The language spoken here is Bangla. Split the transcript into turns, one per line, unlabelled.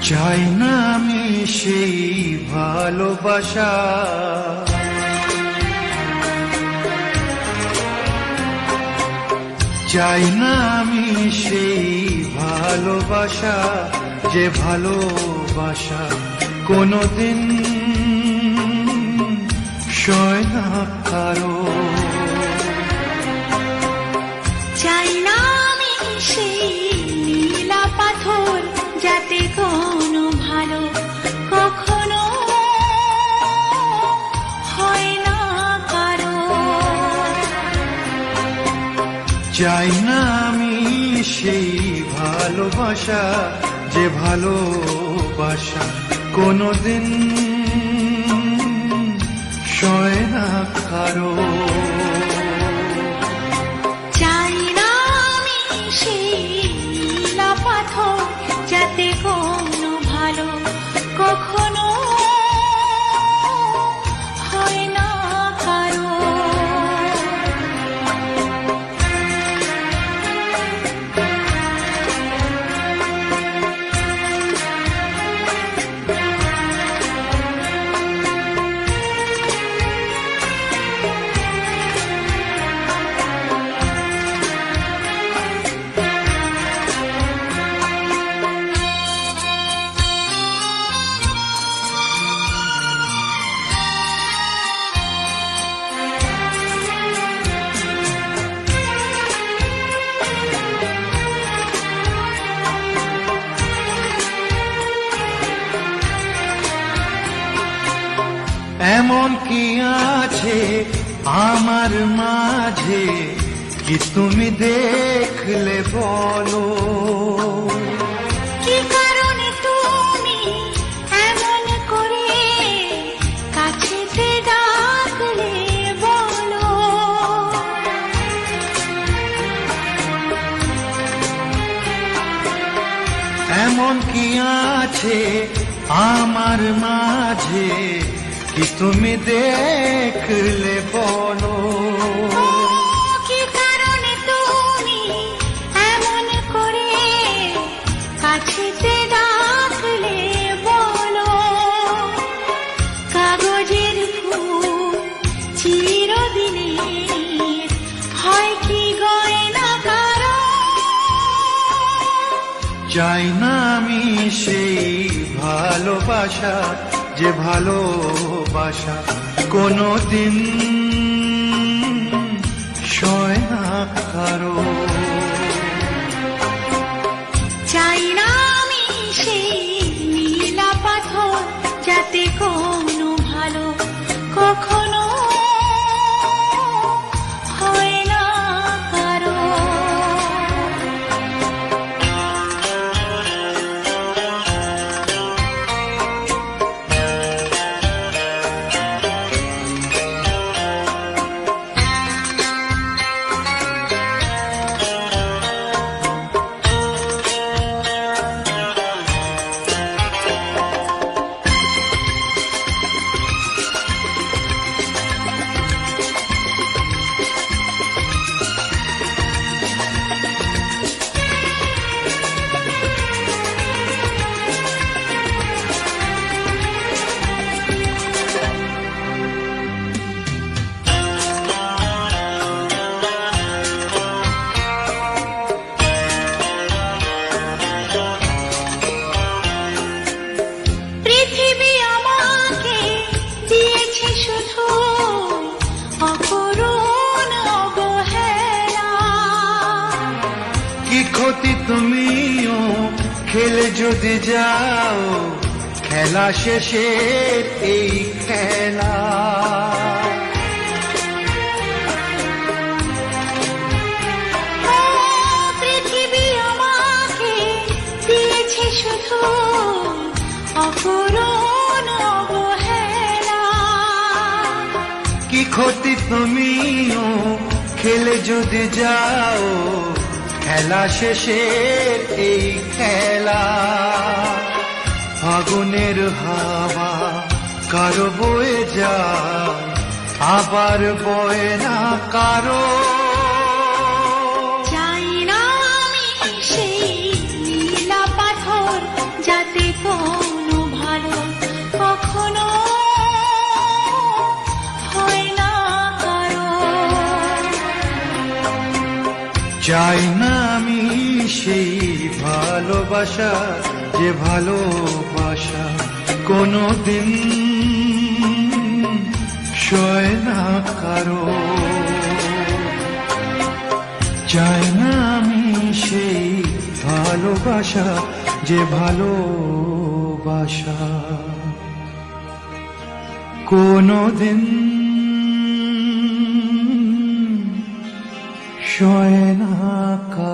চাই না আমি সেই ভালোবাসা, চাই না আমি সেই ভালোবাসা, যে ভালোবাসা কোনদিন সয় না কারো।
চাই না আমি সেই নীলা পাথর, যাতে কোনো ভালো কখনো হয় না কারো।
চাই না আমি সেই ভালোবাসা, যে ভালোবাসা কোনদিন সয় না কারো।
চাই না আমি সেই নীলা পাথর, যাতে কোনো ভালো কখনো হয় না কারো।
এমন কি আছে আমার মাঝে, কি তুমি দেখলে বলো?
কি কারণে তুমি এমন করে কাছেতে ডাকলে বলো?
এমন কি আছে আমার মাঝে, কি তুমি দেখলে বলো?
কি কারণে তুমি এমন করে কাছেতে ডাকলে বলো? কাগজের ফুল চিরদিনের হয় কি গয়না কারো?
চাই না আমি সেই ভালোবাসা, যে ভালোবাসা কোনদিন সয় না কারো।
চাই না আমি সেই নীলা পাথর, যাতে কোনো ভালো কখনো হয় না কারো। পৃথিবী আমাকে দিয়েছে শুধু অকরুণ অবহেলা।
কি ক্ষতি তুমিও খেলে যদি যাও, খেলা শেষে এই খেলা।
পৃথিবী আমাকে দিয়েছে শুধু অকরুণ অবহেলা।
কি ক্ষতি তুমিও খেলে যদি যাও, খেলা শেষে এই খেলা। ফাগুনের হাওয়া কারো বয়ে যায়, আবার বয়ে না কারো।
চাই না আমি সেই নীলা পাথর, যাতে
চাই না আমি সেই ভালোবাসা, যে ভালোবাসা কোনোদিন সয় না কারো। চাই না আমি সেই ভালোবাসা, যে ভালোবাসা কোনোদিন সয় না কারো।